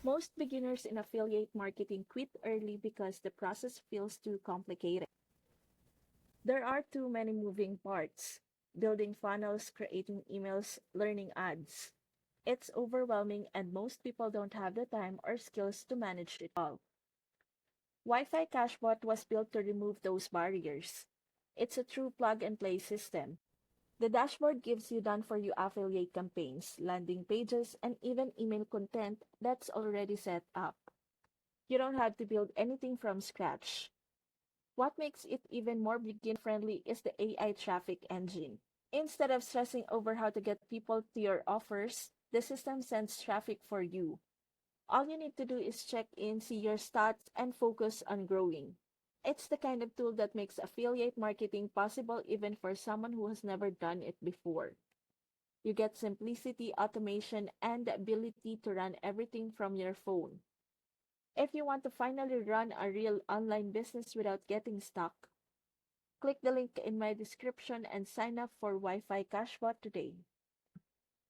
Most beginners in affiliate marketing quit early because the process feels too complicated. There are too many moving parts: building funnels, creating emails, learning ads. It's overwhelming, and most people don't have the time or skills to manage it all. Wi-Fi Cash Bot was built to remove those barriers. It's a true plug-and-play system. The dashboard gives you done-for-you affiliate campaigns, landing pages, and even email content that's already set up. You don't have to build anything from scratch. What makes it even more beginner-friendly is the AI traffic engine. Instead of stressing over how to get people to your offers, the system sends traffic for you. All you need to do is check in, see your stats, and focus on growing. It's the kind of tool that makes affiliate marketing possible even for someone who has never done it before. You get simplicity, automation, and the ability to run everything from your phone. If you want to finally run a real online business without getting stuck, click the link in my description and sign up for Wi-Fi Cashbot today.